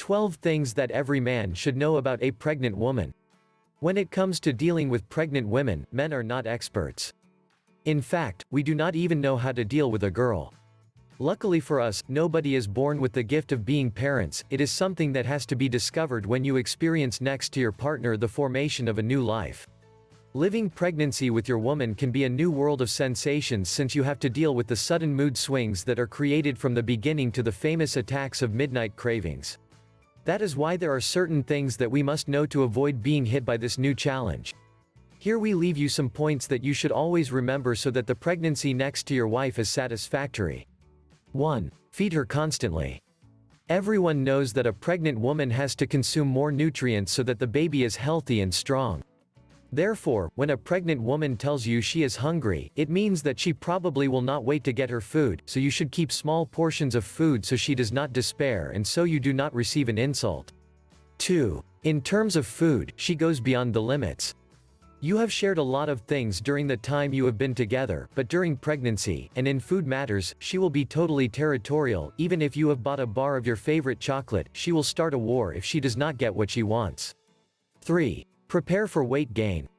12 things that every man should know about a pregnant woman. When it comes to dealing with pregnant women, men are not experts. In fact, we do not even know how to deal with a girl. Luckily for us, nobody is born with the gift of being parents. It is something that has to be discovered when you experience next to your partner the formation of a new life. Living pregnancy with your woman can be a new world of sensations since you have to deal with the sudden mood swings that are created from the beginning to the famous attacks of midnight cravings. That is why there are certain things that we must know to avoid being hit by this new challenge. Here we leave you some points that you should always remember so that the pregnancy next to your wife is satisfactory. 1. Feed her constantly. Everyone knows that a pregnant woman has to consume more nutrients so that the baby is healthy and strong. Therefore, when a pregnant woman tells you she is hungry, it means that she probably will not wait to get her food, so you should keep small portions of food so she does not despair and so you do not receive an insult. 2. In terms of food, she goes beyond the limits. You have shared a lot of things during the time you have been together, but during pregnancy, and in food matters, she will be totally territorial. Even if you have bought a bar of your favorite chocolate, she will start a war if she does not get what she wants. 3. Prepare for weight gain.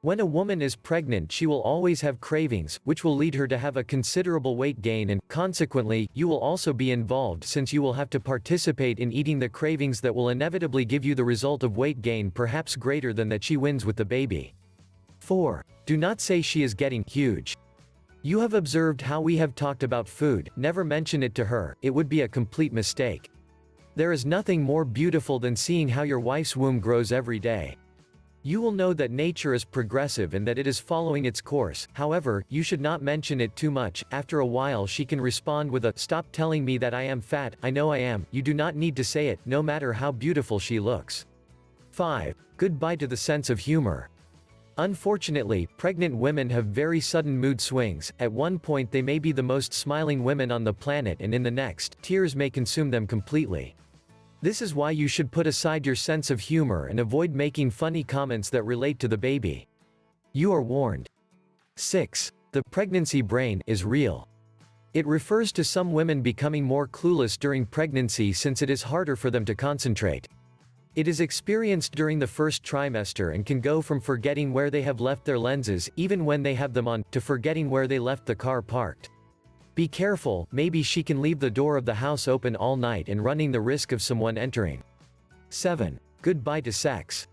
When a woman is pregnant, she will always have cravings, which will lead her to have a considerable weight gain and, consequently, you will also be involved since you will have to participate in eating the cravings that will inevitably give you the result of weight gain perhaps greater than that she wins with the baby. 4. Do not say she is getting huge. You have observed how we have talked about food, never mention it to her, it would be a complete mistake. There is nothing more beautiful than seeing how your wife's womb grows every day. You will know that nature is progressive and that it is following its course. However, you should not mention it too much. After a while she can respond with a, "Stop telling me that I am fat, I know I am." You do not need to say it, no matter how beautiful she looks. 5. Goodbye to the sense of humor. Unfortunately, pregnant women have very sudden mood swings. At one point they may be the most smiling women on the planet and in the next, tears may consume them completely. This is why you should put aside your sense of humor and avoid making funny comments that relate to the baby. You are warned. 6. The pregnancy brain is real. It refers to some women becoming more clueless during pregnancy since it is harder for them to concentrate. It is experienced during the first trimester and can go from forgetting where they have left their lenses, even when they have them on, to forgetting where they left the car parked. Be careful, maybe she can leave the door of the house open all night and running the risk of someone entering. 7. Goodbye to sex.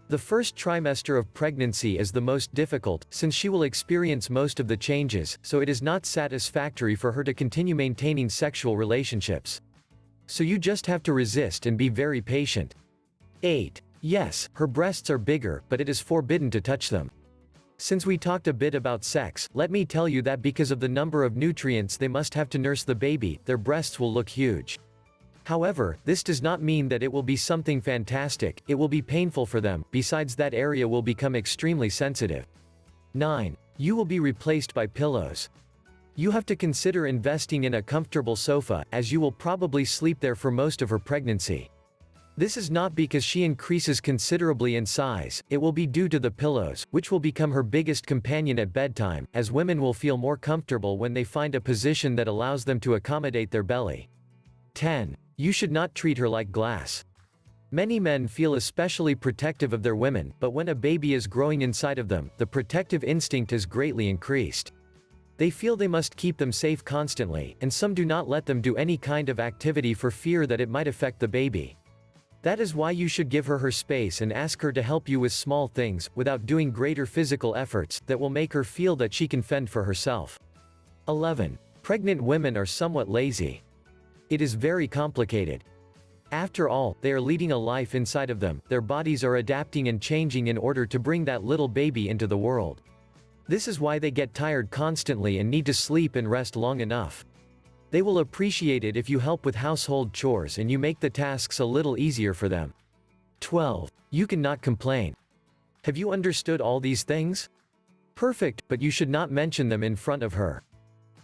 The first trimester of pregnancy is the most difficult, since she will experience most of the changes, so it is not satisfactory for her to continue maintaining sexual relationships. So you just have to resist and be very patient. 8. Yes, her breasts are bigger, but it is forbidden to touch them. Since we talked a bit about sex, let me tell you that because of the number of nutrients they must have to nurse the baby, their breasts will look huge. However, this does not mean that it will be something fantastic, it will be painful for them, besides that area will become extremely sensitive. 9. You will be replaced by pillows. You have to consider investing in a comfortable sofa, as you will probably sleep there for most of her pregnancy. This is not because she increases considerably in size, it will be due to the pillows, which will become her biggest companion at bedtime, as women will feel more comfortable when they find a position that allows them to accommodate their belly. 10. You should not treat her like glass. Many men feel especially protective of their women, but when a baby is growing inside of them, the protective instinct is greatly increased. They feel they must keep them safe constantly, and some do not let them do any kind of activity for fear that it might affect the baby. That is why you should give her her space and ask her to help you with small things, without doing greater physical efforts, that will make her feel that she can fend for herself. 11. Pregnant women are somewhat lazy. It is very complicated. After all, they are leading a life inside of them, their bodies are adapting and changing in order to bring that little baby into the world. This is why they get tired constantly and need to sleep and rest long enough. They will appreciate it if you help with household chores and you make the tasks a little easier for them. 12. You cannot complain. Have you understood all these things? Perfect, but you should not mention them in front of her.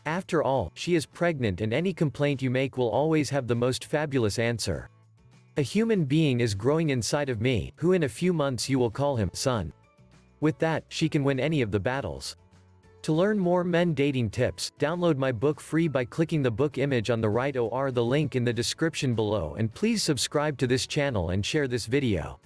After all, she is pregnant and any complaint you make will always have the most fabulous answer. A human being is growing inside of me, who in a few months you will call him son. With that, she can win any of the battles. To learn more men dating tips, download my book free by clicking the book image on the right or the link in the description below, and please subscribe to this channel and share this video.